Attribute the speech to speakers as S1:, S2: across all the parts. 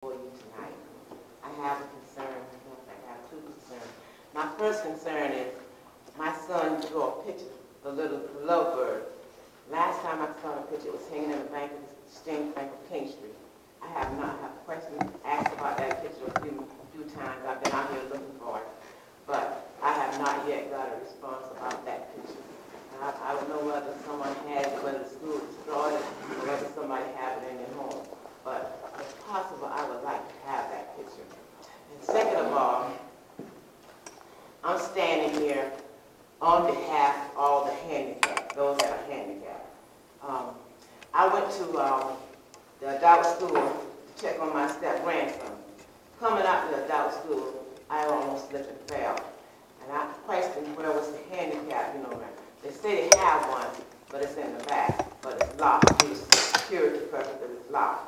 S1: for you tonight. I have a concern. I have two concerns. My first concern is my son drew a picture, the little lovebird. Last time I saw the picture, it was hanging in the Bank of Exchange Bank of King Street. I have not had questions asked about that picture a few times. I've been out here looking for it, but I have not yet got a response about that picture. I don't know whether someone has it, whether the school destroyed it, or whether somebody has it in their home. But if possible, I would like to have that picture. And second of all, I'm standing here on behalf of all the handicapped, those that are handicapped. I went to the adult school to check on my step-grandson. Coming out to the adult school, I almost slipped and fell. And I questioned where was the handicap, They say they have one, but it's in the back, but it's locked. Due to security purposes, it's locked.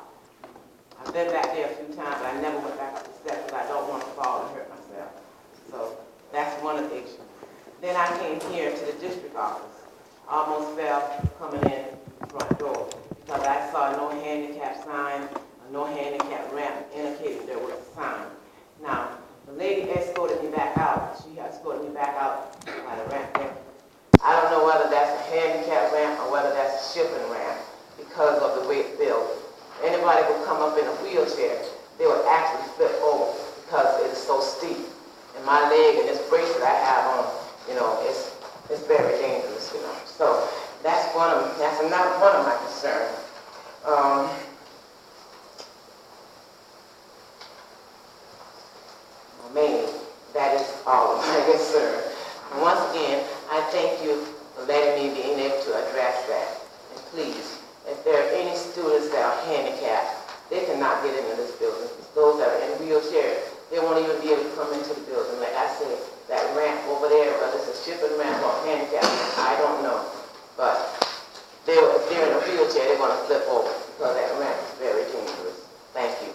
S1: I've been back there a few times, but I never went back up the steps because I don't want to fall and hurt myself. So that's one of the issues. Then I came here to the district office. I almost fell coming in the front door because I saw no handicap sign, no handicap ramp indicated there was a sign. Now, the lady escorted me back out. She escorted me back out by the ramp there. I don't know whether that's a handicap ramp or whether that's a shipping ramp because of the way it's built. Anybody would come up in a wheelchair, they would actually flip over because it is so steep. And my leg and this bracelet I have on, it's very dangerous, So that's not one of my concerns. Mainly, that is all of my concern. And once again, I thank you for letting me being able to address that. And please, if there are any students that are handicapped, they cannot get into this building. Those that are in wheelchairs, they won't even be able to come into the building. Like I said, that ramp over there, whether it's a shipping ramp or a handicap, I don't know. But if they're in a wheelchair, they're going to flip over because that ramp is very dangerous. Thank you.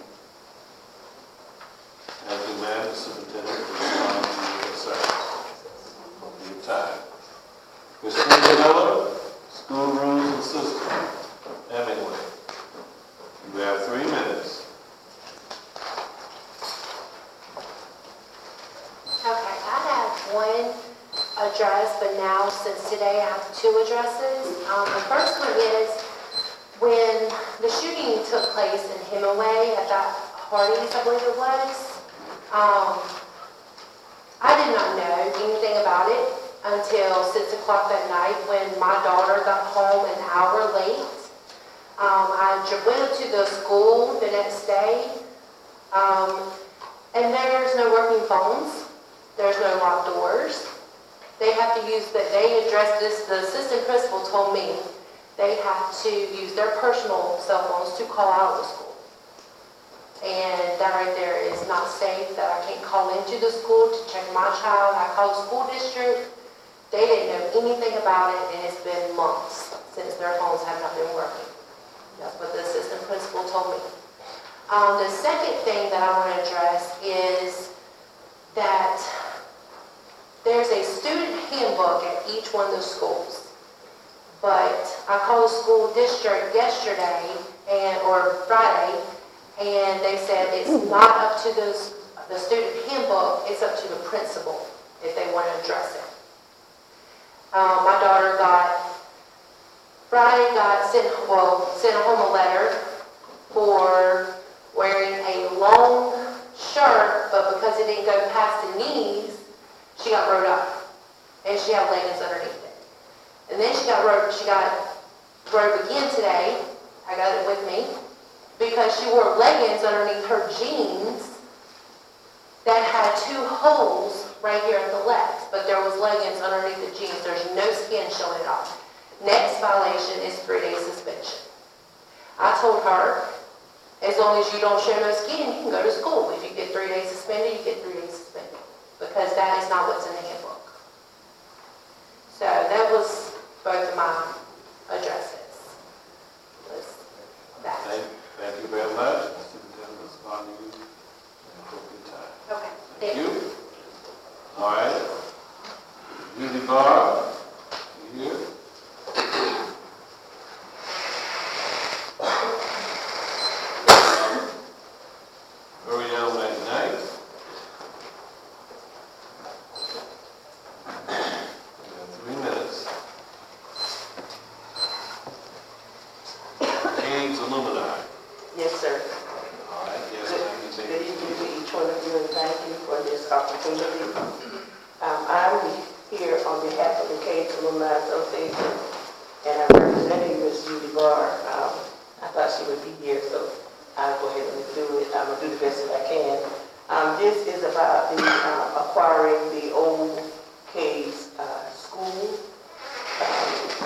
S2: Thank you, ma'am. The superintendent will respond to your concern. Your time. Christine Miller, School Rules and System. Hemingway. You have 3 minutes.
S3: Okay, I have one address, but now since today I have 2 addresses. The first one is when the shooting took place in Hemingway at that Hardee's, I believe it was. I did not know anything about it until 6 o'clock that night when my daughter got home an hour late. I went to the school the next day, and there's no working phones. There's no locked doors. They have to use they addressed this, the assistant principal told me they have to use their personal cell phones to call out of the school. And that right there is not safe, that I can't call into the school to check my child. I called the school district. They didn't know anything about it, and it's been months since their phones have not been working. That's what the assistant principal told me. The second thing that I want to address is that there's a student handbook at each one of the schools. But I called the school district yesterday or Friday, and they said it's not up to the student handbook, it's up to the principal if they want to address it. My daughter Friday sent home a letter for wearing a long shirt, but because it didn't go past the knees, she got rode up, and she had leggings underneath it. And then she got rode again today. I got it with me because she wore leggings underneath her jeans that had 2 holes right here at the left, but there was leggings underneath the jeans. There's no skin showing it off. Next violation is 3-day suspension. I told her, as long as you don't show no skin, you can go to school. If you get 3 days suspended, you get 3 days suspended, because that is not what's in the handbook. So that was both of my addresses.
S2: Thank you very much. Superintendent will respond to you in appropriate time.
S3: Okay.
S2: Thank you. All right. Judy Barr, you here?
S4: one of you and thank you for this opportunity. I'm here on behalf of the Caves Alumni Association, and I'm representing Ms. Judy Barr. I thought she would be here, so I'll go ahead and do it. I'm going to do the best that I can. This is about the acquiring the old Caves school.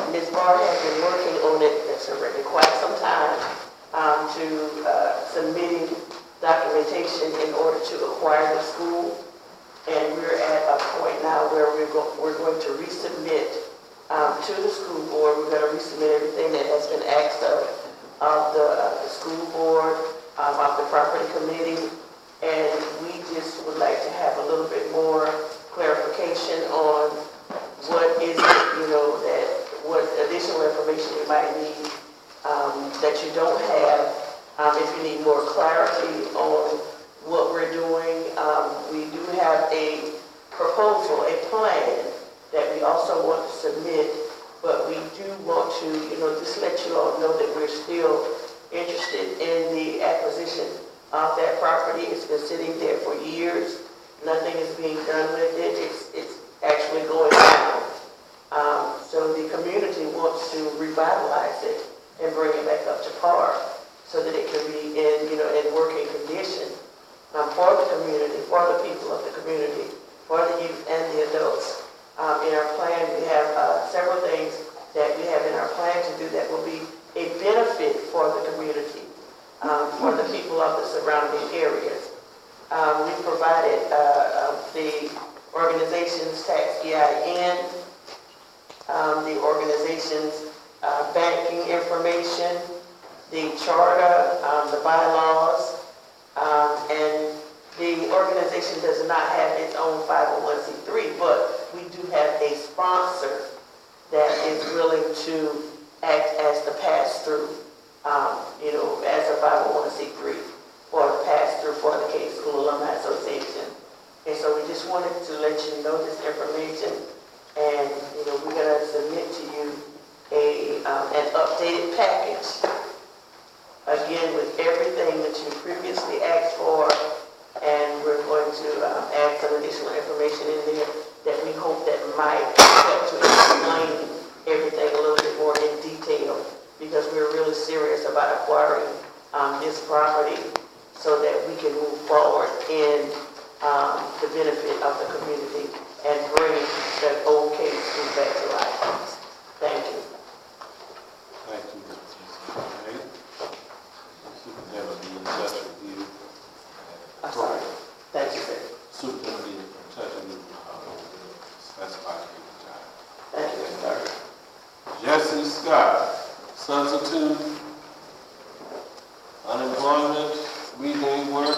S4: Ms. Barr has been working on it, that's already quite some time, to submitting documentation in order to acquire the school. And we're at a point now where we're going to resubmit to the school board. We're going to resubmit everything that has been asked of the school board, of the property committee. And we just would like to have a little bit more clarification on what is it, what additional information you might need that you don't have. If you need more clarity on what we're doing, we do have a proposal, a plan that we also want to submit, but we do want to, just let you all know that we're still interested in the acquisition of that property. It's been sitting there for years. Nothing is being done with it. It's actually going down. So the community wants to revitalize it and bring it back up to par so that it can be in working condition for the community, for the people of the community, for the youth and the adults. In our plan, we have several things that we have in our plan to do that will be a benefit for the community, for the people of the surrounding areas. We provided the organization's tax EIN, the organization's banking information, the charter, the bylaws, and the organization does not have its own 501c3, but we do have a sponsor that is willing to act as the pass-through, as a 501c3 or the pass-through for the Cape School Alumni Association. And so we just wanted to let you know this information, and we're going to submit to you an updated package, again with everything that you previously asked for, and we're going to add some additional information in there that we hope that might help to explain everything a little bit more in detail, because we're really serious about acquiring this property so that we can move forward in the benefit of the community and bring the old Cape School back to life. Thank you.
S2: Thank you, Mrs. Knight. Superintendent will be in touch with you.
S4: I'm sorry. Thank you, sir.
S2: Superintendent will be in touch with you specified time.
S4: Thank you, sir.
S2: Jesse Scott, substitute, unemployment, weekday work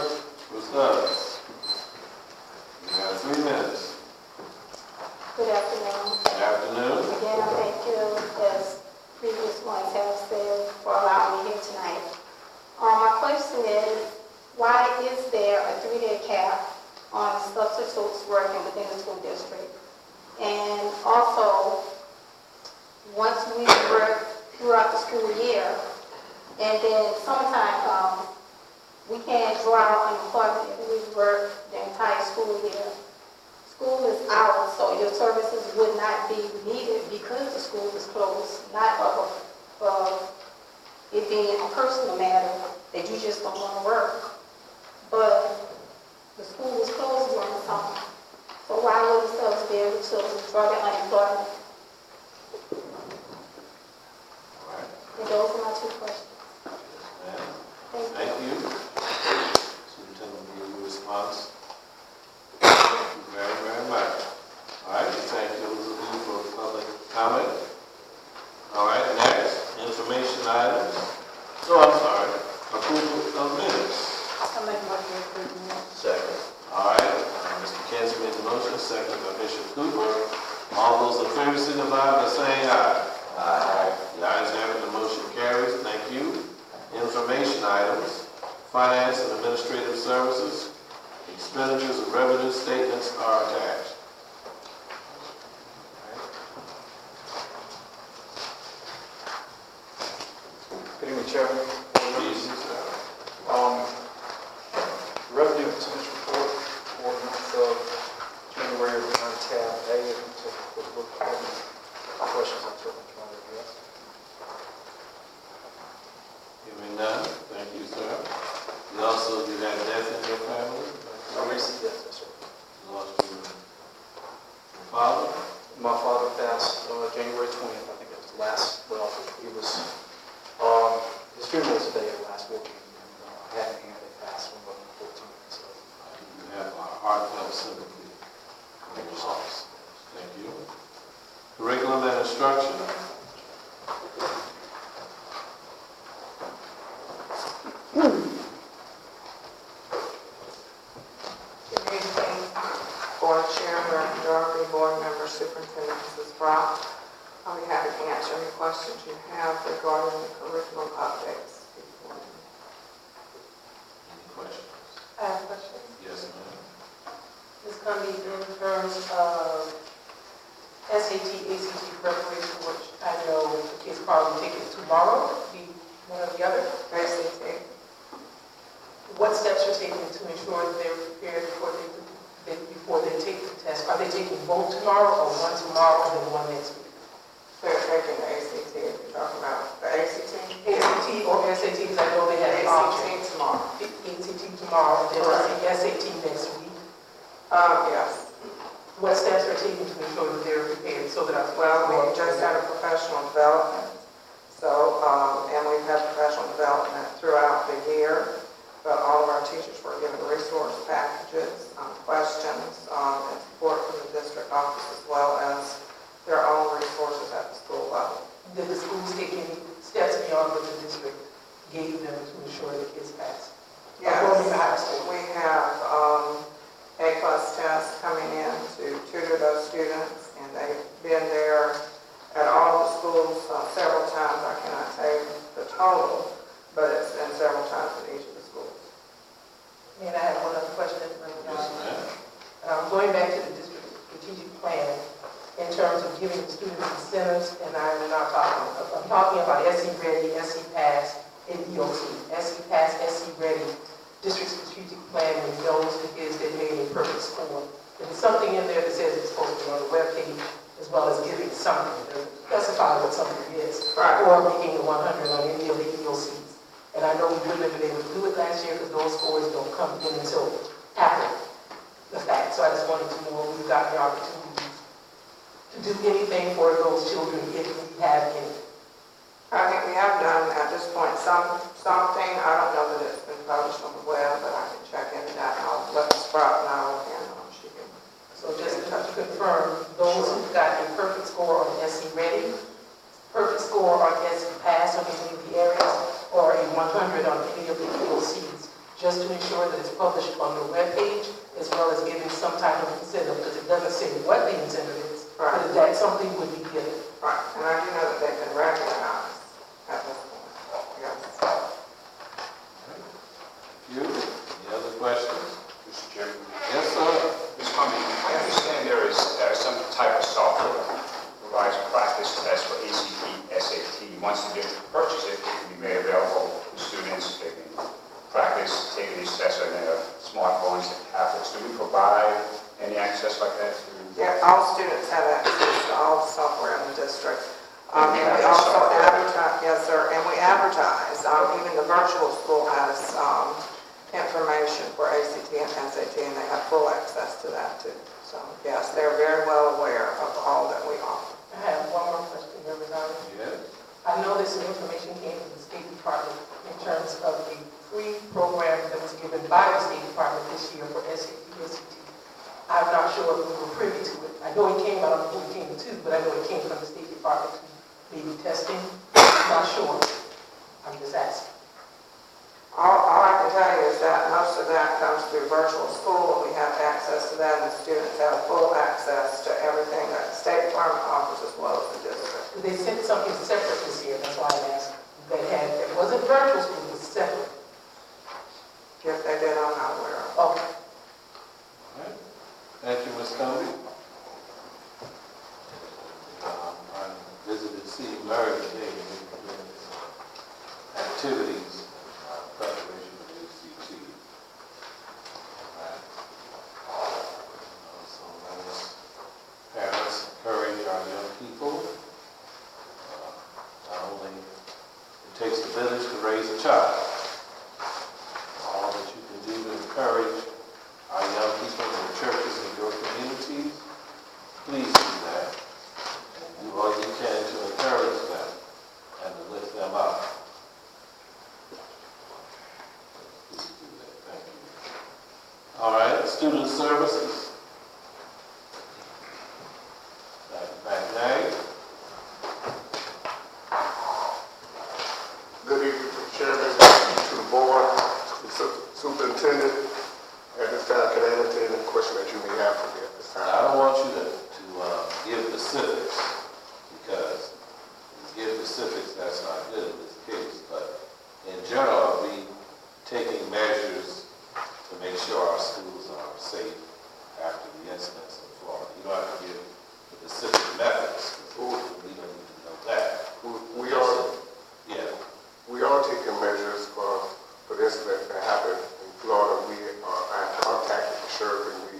S2: for subs. You have 3 minutes.
S5: Good afternoon.
S2: Good afternoon.
S5: Again, I thank you, as previous ones have said, for allowing me here tonight. My question is, why is there a 3-day cap on substitutes working within the school district? And also, once we work throughout the school year, and then summertime comes, we can't draw unemployment if we work the entire school year. School is out, so your services would not be needed because the school is closed, not of it being a personal matter that you just don't want to work. But the school is closed during the summer. So why would the subs be able to draw the unemployment?
S2: All right.
S5: And those are my 2 questions.
S2: Yes, ma'am.
S5: Thank you.
S2: Thank you. Superintendent will give you a response. Thank you very, very much. All right, we thank those of you for public comment. All right, next, information items. So, I'm sorry, approval of minutes.
S5: I'll make my motion.
S2: Second. All right, Mr. Kenzie made the motion, second by Bishop Cooper. All those in favor signify by saying aye. Aye. The ayes have it, the motion carries. Thank you. Information items, finance and administrative services, expenditures and revenue statements are attached.
S6: Good evening, Chairman.
S2: Jesus.
S6: Revenue expenditure report
S2: had death in your family?
S6: I received that, yes, sir.
S2: You lost your father?
S6: My father passed January 20th, I think it was the last, well, he was, his funeral was today, last weekend, and I had him here, they passed on November 14th, so.
S2: You have our heartfelt sympathy.
S6: Thank you, sir.
S2: Thank you. Curriculum and instruction.
S7: Good evening, Board Chair, Director Darby, Board Member, Superintendent Mrs. Brock. I'll be happy to answer any questions you have regarding the curriculum updates.
S2: Any questions?
S3: I have a question.
S2: Yes, ma'am.
S3: Ms. Cundy, in terms of SAT, ACT preparation, which I know the kids probably take it tomorrow, be one or the other.
S7: ACT.
S3: What steps are taken to ensure that they're prepared before they take the test? Are they taking both tomorrow, or one tomorrow and then one next week?
S7: They're taking the ACT, if you're talking about the ACT.
S3: ACT or SAT, because I know they have the option.
S7: ACT tomorrow.
S3: ACT tomorrow, and then the SAT next week.
S7: Yes.
S3: What steps are taken to ensure that they're prepared so that
S7: Well, we just had a professional development, so, and we've had professional development throughout the year, but all of our teachers were given resource packages, questions, and support from the district office, as well as their own resources at the school level.
S3: Did the schools take any steps beyond what the district gave them to ensure the kids pass?
S7: Yes,
S3: According to high school.
S7: we have A+ tests coming in to tutor those students, and they've been there at all the schools several times. I cannot tell you the total, but it's been several times in each of the schools.
S3: And I have one other question.
S2: Yes, ma'am.
S3: Going back to the district strategic plan, in terms of giving the students incentives, and I'm talking about SE Ready, SE Pass, and EOC. SE Pass, SE Ready, district strategic plan, and those the kids that made a perfect score. There's something in there that says it's supposed to be on the webpage, as well as giving something, specify what something is,
S7: Right.
S3: or making a 100 on any of the EOCs. And I know we wouldn't have been able to do it last year because those scores don't come in until after the fact. So I just wanted to know if we've got the opportunity to do anything for those children if we have any.
S7: I think we have done at this point something. I don't know that it's been published on the web, but I can check into that. I'll let Ms. Brock know, and she can.
S3: So just to confirm, those who got a perfect score on SE Ready, perfect score on SE Pass on any of the areas, or a 100 on any of the EOCs, just to ensure that it's published on the webpage, as well as giving some type of incentive, because it doesn't say what the incentive is,
S7: Right.
S3: but that something would be given.
S7: Right, and I do know that they've been recognized at this point. Yes.
S2: You? Any other questions?
S8: Mr. Chairman.
S2: Yes, sir.
S8: Ms. Cumby, I understand there is some type of software that provides practice tests for ACT, SAT. Once the district purchases it, it can be made available to students. They can practice taking these tests on their smartphones and tablets. Do we provide any access like that to?
S7: Yeah, all students have access to all the software in the district. And we
S8: Yeah,
S7: also
S8: software.
S7: advertise, yes, sir, and we advertise. Even the virtual school has information for ACT and SAT, and they have full access to that too. So, yes, they're very well aware of all that we offer.
S3: I have one more question, Member Donna.
S2: Yes.
S3: I know this information came from the State Department in terms of a free program that was given by the State Department this year for SAT, SAT. I'm not sure if we were privy to it. I know it came out of 14-2, but I know it came from the State Department to maybe testing. I'm not sure. I'm just asking.
S7: All I can tell you is that most of that comes through virtual school, and we have access to that, and the students have full access to everything that the State Department offers as well as the district.
S3: They sent something separate this year, that's why I'm asking. It wasn't virtual school, it was separate.
S7: If they did, I'm not aware of.
S3: Okay.
S2: All right. Thank you, Ms. Cumby. I visited City Murray today, and we were doing activities preparation for the ACT. Right. So let us, parents, encourage our young people. Not only it takes a village to raise a child, all that you can do encourage our young people in the churches in your communities, please do that. And do all you can to encourage them and to lift them up. Please do that. Thank you. All right, student services.
S9: Good evening, Chairman, to the board, to the superintendent. At this time, can I entertain any question that you may have for me at this time?
S2: I don't want you to give specifics, because if you give specifics, that's not good in this case. But in general, are we taking measures to make sure our schools are safe after the incidents in Florida? You don't have to give the specific methods, because we don't need to know that.
S9: We are taking measures for the incident that happened in Florida. I have contacted the sheriff and we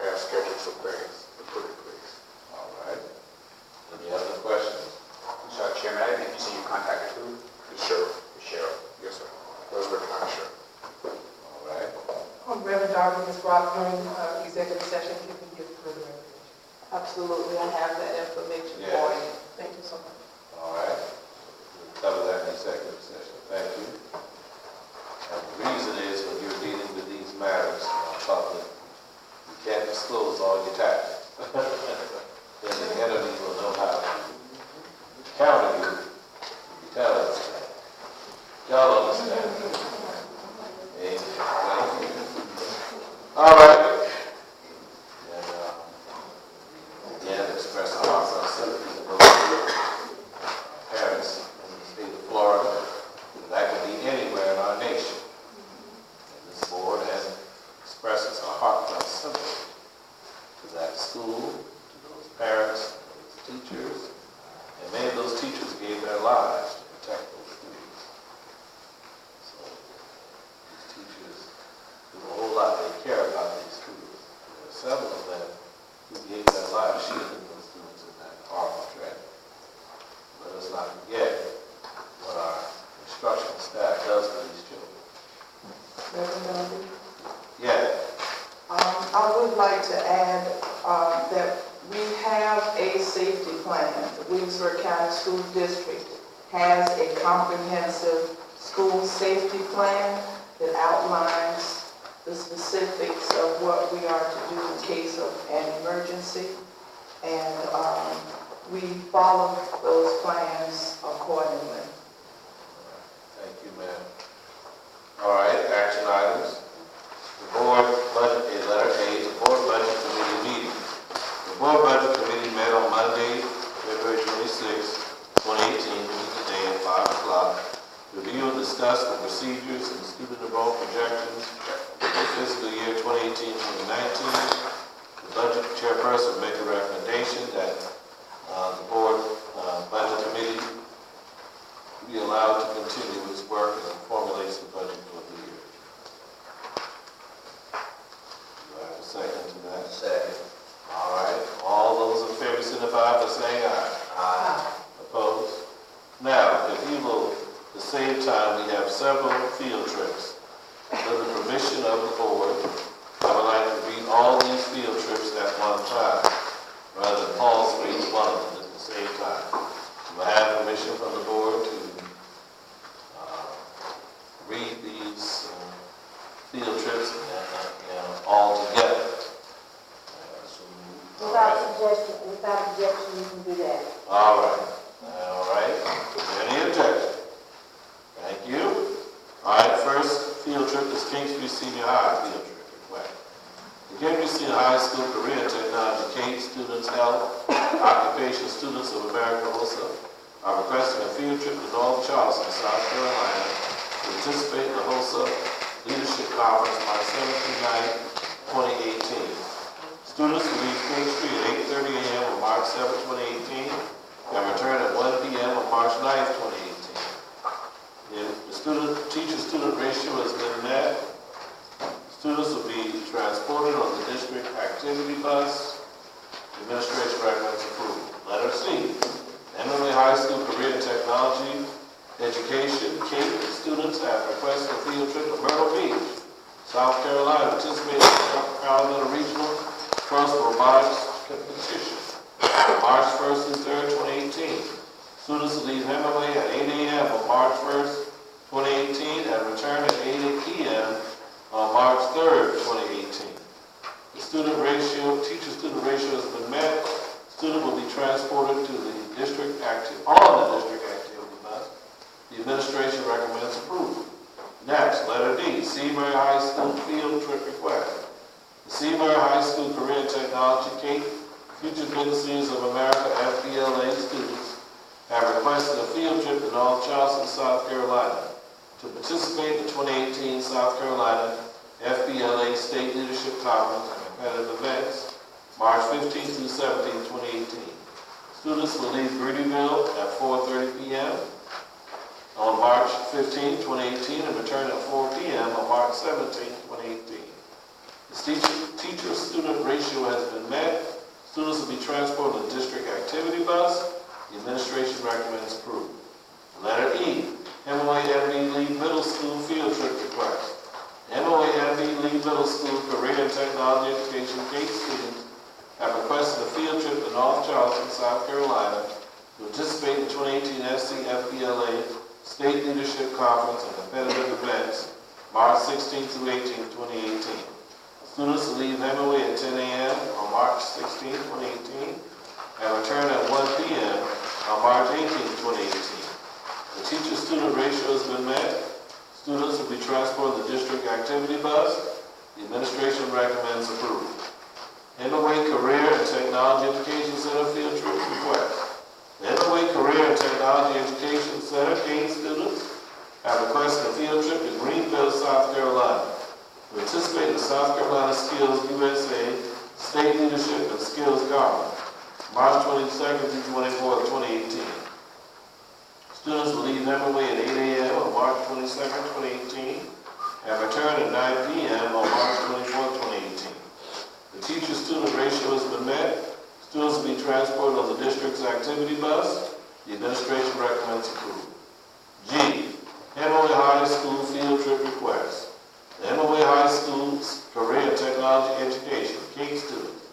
S9: have scheduled some things to put in place.
S2: All right. Any other questions?
S8: Sorry, Chairman, I didn't see you contacted who?
S9: The sheriff.
S8: The sheriff.
S9: Yes, sir. Williamsburg County Sheriff.
S2: All right.
S10: Reverend Darby, Ms. Brock, during executive session, can we give further information?
S7: Absolutely, I have that information
S2: Yeah.
S7: for you.
S10: Thank you so much.
S2: All right. We'll cover that in executive session. Thank you. And the reason is, when you're dealing with these matters in public, you can't disclose all your tactics. Then the enemy will know how to counter you if you tell us that. Y'all understand? Amen. Thank you. All right. And again, express our hearts and sympathy to those parents in the state of Florida. That could be anywhere in our nation. And this board expresses our heartfelt sympathy to that school, to those parents, to those teachers, and many of those teachers gave their lives to protect those students. So these teachers do a whole lot. They care about these students. There are several of them who gave their lives shielding those students in that horrible tragedy. Let us not forget what our instructional staff does for these children.
S7: Reverend Darby?
S2: Yeah.
S7: I would like to add that we have a safety plan. The Williamsburg County School District has a comprehensive school safety plan that outlines the specifics of what we are to do in case of an emergency. And we follow those plans accordingly.
S2: Thank you, ma'am. All right, action items. The board budget, letter A, the board budget committee meeting. The board budget committee met on Monday, February 26, 2018, today at 5 o'clock. Review and discuss the procedures and student enrollment projections for fiscal year 2018-2019. The budget chairperson make a recommendation that the board budget committee be allowed to continue its work and formulates the budget for the year. Do I have a second to that? Second. All right. All those in favor signify by saying aye. Aye. Opposed? Now, if you will, at the same time, we have several field trips. With the permission of the board, I would like to read all these field trips at one time, rather than pause for each one of them at the same time. Do I have permission from the board to read these field trips all together?
S11: Without objection, you can do that.
S2: All right. All right. Any objection? Thank you. All right, first field trip is Kingsbury Senior High field trip request. The Kingsbury Senior High School Career and Technology K Students Health Occupation Students of America HOSA are requesting a field trip to North Charleston, South Carolina to participate in the HOSA Leadership Conference March 7 through 9, 2018. Students will leave Kingsbury at 8:30 a.m. on March 7, 2018 and return at 1 p.m. on March 9, 2018. If the teacher-student ratio has been met, students will be transported on the district activity bus. The administration recommends approval. Letter C, MMA High School Career and Technology Education, Cape students have requested a field trip to Myrtle Beach, South Carolina, participating in the South Carolina Regional Trust Robotics Competition. March 1st through 3rd, 2018. Students will leave Hemingway at 8 a.m. on March 1st, 2018, and return at 8 p.m. on March 3rd, 2018. The teacher-student ratio has been met. Student will be transported to the district on the district activity bus. The administration recommends approval. Next, letter D, Seabury High School field trip request. The Seabury High School Career and Technology Cape Future Business Leaders of America FBLA students have requested a field trip to North Charleston, South Carolina to participate in the 2018 South Carolina FBLA State Leadership Conference and competitive events, March 15 through 17, 2018. Students will leave Greedyville at 4:30 p.m. on March 15, 2018, and return at 4 p.m. on March 17, 2018. The teacher-student ratio has been met. Students will be transported in the district activity bus. The administration recommends approval. Letter E, Hemingway MB Lee Middle School field trip request. Hemingway MB Lee Middle School Career and Technology Education Cape students have requested a field trip to North Charleston, South Carolina to participate in the 2018 SCFBLA State Leadership Conference and competitive events, March 16 through 18, 2018. Students will leave Hemingway at 10 a.m. on March 16, 2018, and return at 1 p.m. on March 18, 2018. The teacher-student ratio has been met. Students will be transported in the district activity bus. The administration recommends approval. Hemingway Career and Technology Education Center field trip request. The Hemingway Career and Technology Education Center Cape students have requested a field trip to Greenville, South Carolina to participate in the South Carolina Skills USA State Leadership and Skills Conference, March 22nd through 24th, 2018. Students will leave Hemingway at 8 a.m. on March 22nd, 2018, and return at 9 p.m. on March 24th, 2018. The teacher-student ratio has been met. Students will be transported on the district's activity bus. The administration recommends approval. G, Hemingway High School field trip request. The Hemingway High School's Career and Technology Education, Cape students,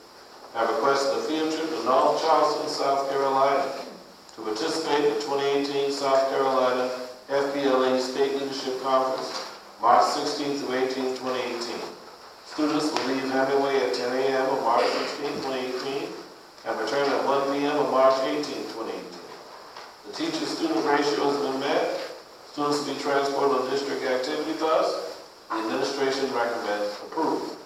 S2: have requested a field trip to North Charleston, South Carolina to participate in the 2018 South Carolina FBLA State Leadership Conference, March 16 through 18, 2018. Students will leave Hemingway at 10 a.m. on March 16, 2018, and return at 1 p.m. on March 18, 2018. The teacher-student ratio has been met. Students will be transported on district activity bus. The administration recommends approval.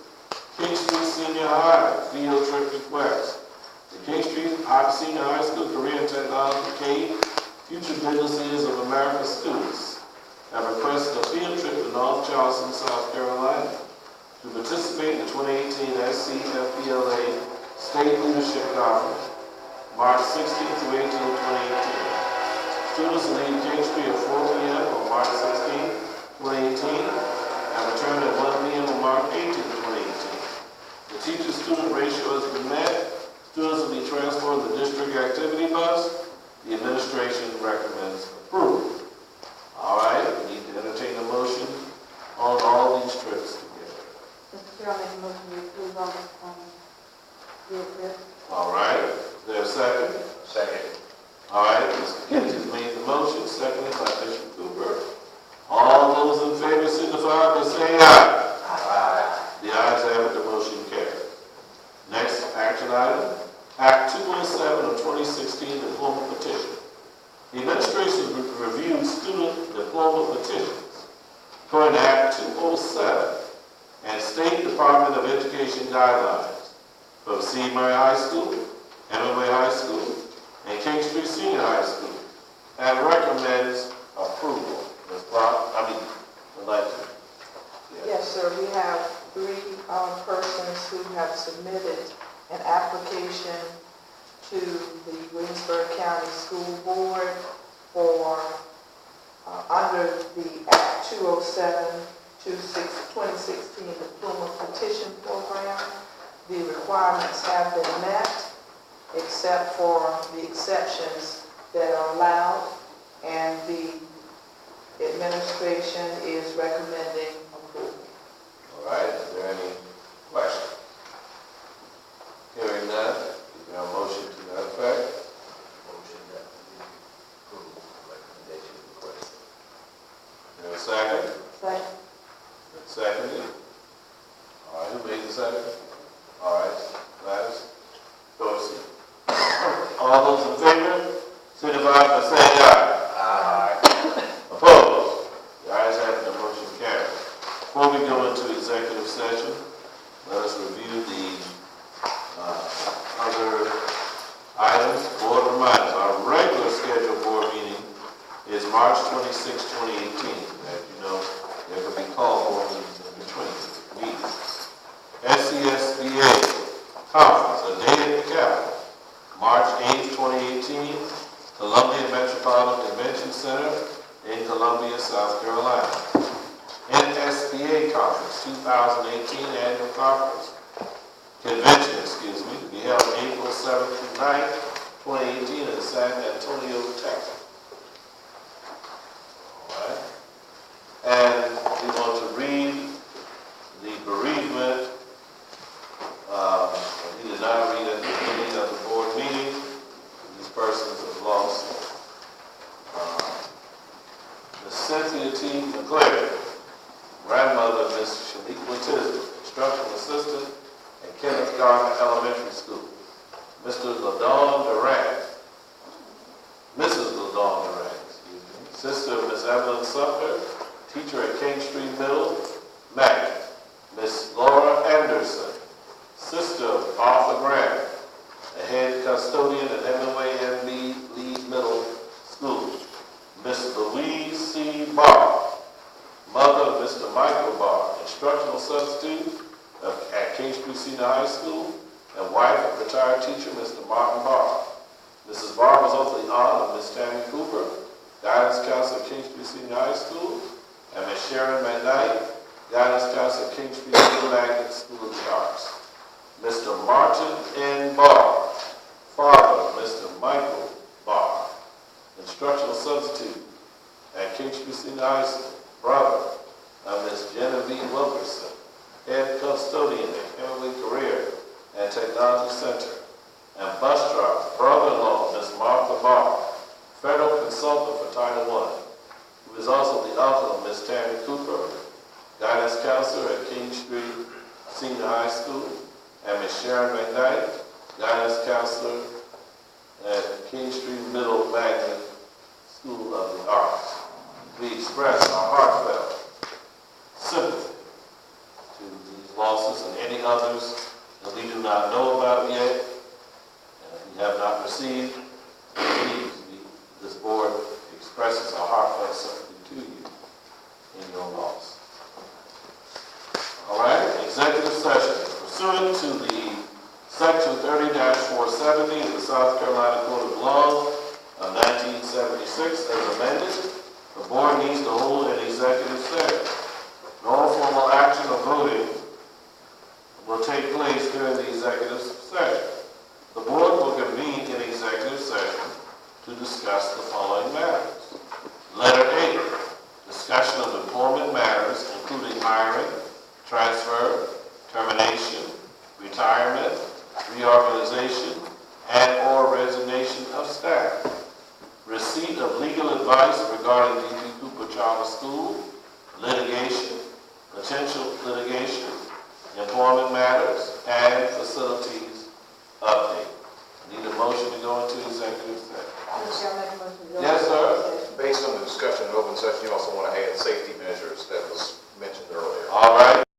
S2: King Street Senior High field trip request. The King Street Senior High School Career and Technology Cape Future Business Leaders of America students have requested a field trip to North Charleston, South Carolina to participate in the 2018 SCFBLA State Leadership Conference, March 16 through 18, 2018. Students will leave King Street at 4 p.m. on March 16, 2018, and return at 1 p.m. on March 18, 2018. The teacher-student ratio has been met. Students will be transported in the district activity bus. The administration recommends approval. All right, we need to entertain a motion on all these trips together.
S11: Mr. Chair, I'll make a motion to approve all field trips.
S2: All right, is there a second?
S8: Second.
S2: All right, Mr. Kennedy has made the motion, seconded by Bishop Cooper. All those in favor signify by saying aye. Aye. The ayes have it, the motion carries. Next action item, Act 207 of 2016 Diploma Petition. The administration reviewed student diploma petitions according to Act 207 and State Department of Education guidelines from Seabury High School, Hemingway High School, and King Street Senior High School, and recommends approval. Ms. Brock, would like to.
S7: Yes, sir, we have 3 persons who have submitted an application to the Williamsburg County School Board for, under the Act 207 2016 Diploma Petition Program. The requirements have been met, except for the exceptions that are allowed, and the administration is recommending approval.
S2: All right, is there any questions? Hearing none, is there a motion to that effect? Motion that we approve the recommendation requested. Is there a second?
S11: Second.
S2: Seconded. All right, who made the second? All right, Gladys, Dorsey. All those in favor, signify by saying aye. Aye. Opposed? The ayes have it, the motion carries. Before we go into executive session, let us review the other items. Board reminders, our regular scheduled board meeting is March 26, 2018. As you know, there will be call board meetings in between meetings. SCSBA Conference, a day at the Capitol, March 8, 2018, Columbia Metropolitan Convention Center in Columbia, South Carolina. NSBA Conference, 2018 Annual Conference, Convention, to be held April 7th through 9th, 2018 in San Antonio, Texas. All right. And we want to read the bereavement. He did not read at the beginning of the board meeting. These persons have lost Miss Cynthia T. McClary, grandmother of Miss Shaniqua Tisdale, instructional assistant at Kenneth Garner Elementary School. Mr. LaDawn Durant, Mrs. LaDawn Durant, sister of Miss Evelyn Sumter, teacher at King Street Middle, Magnet. Miss Laura Anderson, sister of Arthur Grant, the head custodian at Hemingway M.B. Lee Middle School. Miss Louise C. Barr, mother of Mr. Michael Barr, instructional substitute at King Street Senior High School, and wife of retired teacher Mr. Martin Barr. Mrs. Barr was also the aunt of Miss Tammy Cooper, guidance counselor at King Street Senior High School, and Miss Sharon McKnight, guidance counselor at King Street Senior Magnet School of the Arts. Mr. Martin N. Barr, father of Mr. Michael Barr, instructional substitute at King Street Senior High School, brother of Miss Genevieve Wilkerson, head custodian at Hemingway Career and Technology Center, and bus driver, brother-in-law Miss Martha Barr, federal consultant for Title I, who is also the uncle of Miss Tammy Cooper, guidance counselor at King Street Senior High School, and Miss Sharon McKnight, guidance counselor at King Street Middle Magnet School of the Arts. We express our heartfelt sympathy to these losses and any others that we do not know about yet, and we have not received. Please, this board expresses our heartfelt sympathy to you in your loss. All right, executive session. Pursuant to the Section 30-470 of the South Carolina Code of Laws of 1976 as amended, the board needs to hold an executive session. No formal action or voting will take place during the executive session. The board will convene in executive session to discuss the following matters. Letter A, discussion of employment matters, including hiring, transfer, termination, retirement, reorganization, and/or resignation of staff. Receipt of legal advice regarding D.P. Cooper Charter School, litigation, potential litigation, employment matters, and facility